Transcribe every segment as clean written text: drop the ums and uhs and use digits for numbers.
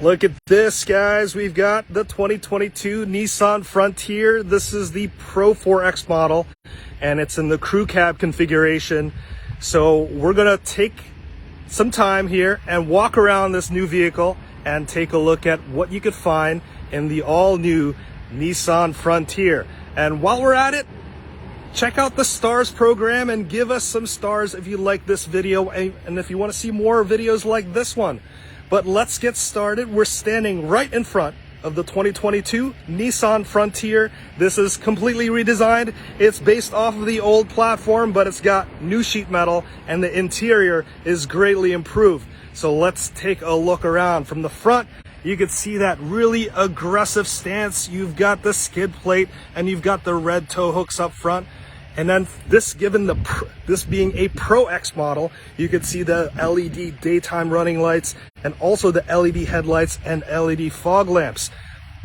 Look at this, guys. We've got the 2022 Nissan Frontier. This is the Pro-4x model, and it's in the crew cab configuration. So we're gonna take some time here and walk around this new vehicle and take a look at what you could find in the all-new Nissan Frontier. And while we're at it, check out the stars program and give us some stars if you like this video and if you want to see more videos like this one. But let's get started. We're standing right in front of the 2022 Nissan Frontier. This is completely redesigned. It's based off of the old platform, but it's got new sheet metal and the interior is greatly improved. So let's take a look around. From the front, you can see that really aggressive stance. You've got the skid plate and you've got the red tow hooks up front. And then this being a Pro-X model, you can see the LED daytime running lights and also the LED headlights and LED fog lamps.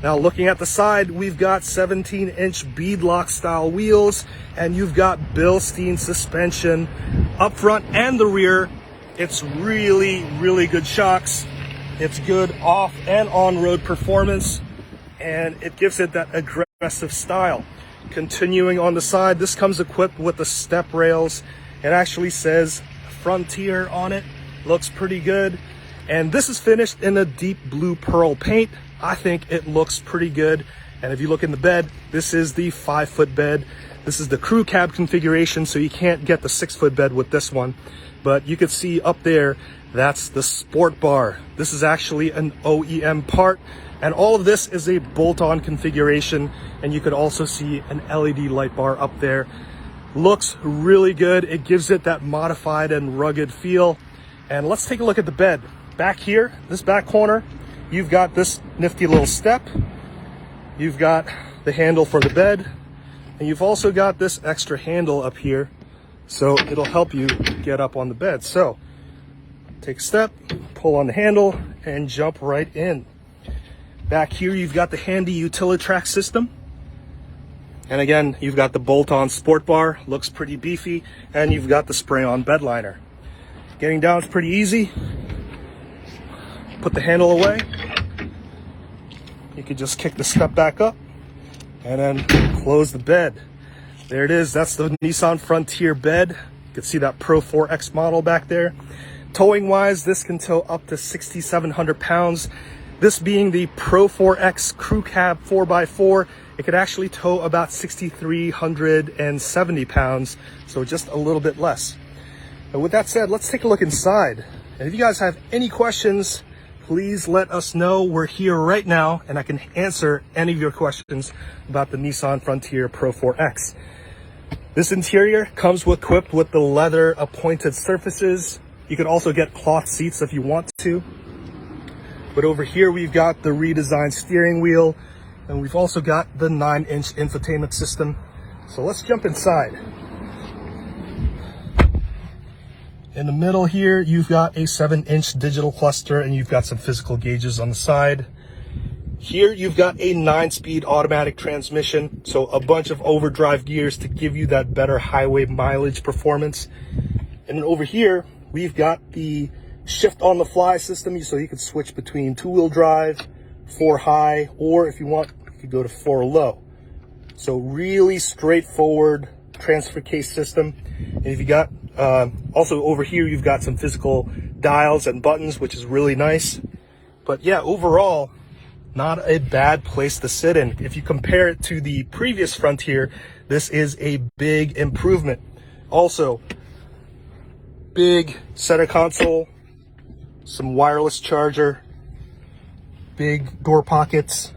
Now looking at the side, we've got 17-inch beadlock style wheels and you've got Bilstein suspension up front and the rear. It's really good shocks. It's good off and on-road performance, and it gives it that aggressive style. Continuing on the side, this comes equipped with the step rails. It actually says Frontier on it. Looks pretty good. And this is finished in a deep blue pearl paint. I think it looks pretty good. And if you look in the bed, this is the 5-foot bed. This is the crew cab configuration, so you can't get the 6-foot bed with this one. But you can see up there, that's the sport bar. This is actually an OEM part. And all of this is a bolt-on configuration, and you could also see an LED light bar up there. Looks really good. It gives it that modified and rugged feel. And let's take a look at the bed. Back here, this back corner, you've got this nifty little step. You've got the handle for the bed, and you've also got this extra handle up here, so it'll help you get up on the bed. So take a step, pull on the handle, and jump right in. Back here, you've got the handy Utilitrack system. And again, you've got the bolt-on sport bar, looks pretty beefy, and you've got the spray-on bed liner. Getting down is pretty easy. Put the handle away. You could just kick the step back up and then close the bed. There it is. That's the Nissan Frontier bed. You can see that Pro-4x model back there. Towing wise, this can tow up to 6,700 pounds. This being the Pro-4x crew cab 4x4, it could actually tow about 6,370 pounds, so just a little bit less. And with that said, let's take a look inside. And if you guys have any questions, please let us know. We're here right now, and I can answer any of your questions about the Nissan Frontier Pro-4x. This interior comes equipped with the leather appointed surfaces. You can also get cloth seats if you want to. But over here, we've got the redesigned steering wheel, and we've also got the 9-inch infotainment system. So let's jump inside. In the middle here, you've got a 7-inch digital cluster, and you've got some physical gauges on the side. Here, you've got a 9-speed automatic transmission, so a bunch of overdrive gears to give you that better highway mileage performance. And then over here, we've got the shift on the fly system, so you can switch between 2-wheel drive, 4 high, or if you want, you could go to 4 low. So really straightforward transfer case system. And if you got, also over here, you've got some physical dials and buttons, which is really nice. But yeah, overall, not a bad place to sit in. If you compare it to the previous Frontier, this is a big improvement. Also, big center console, some wireless charger, big door pockets,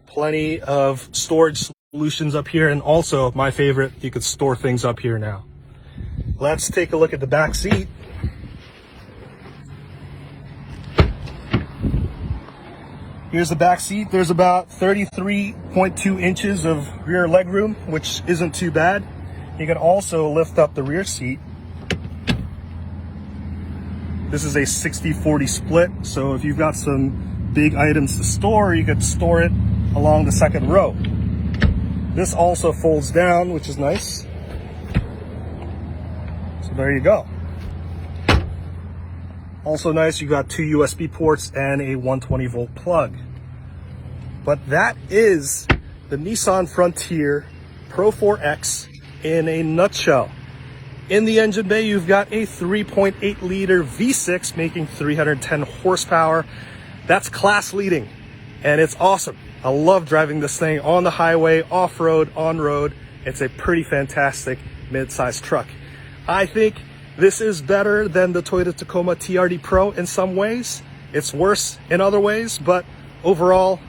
plenty of storage solutions up here, and also my favorite, you could store things up here now. Let's take a look at the back seat. Here's the back seat. There's about 33.2 inches of rear legroom, which isn't too bad. You can also lift up the rear seat. This is a 60-40 split, so if you've got some big items to store, you could store it along the second row. This also folds down, which is nice. So there you go. Also nice, you got 2 USB ports and a 120 volt plug. But that is the Nissan Frontier Pro-4x in a nutshell. In the engine bay, you've got a 3.8 liter V6 making 310 horsepower. That's class leading, and it's awesome. I love driving this thing on the highway, off-road, on-road. It's a pretty fantastic mid-sized truck. I think this is better than the Toyota Tacoma TRD Pro in some ways. It's worse in other ways, but overall,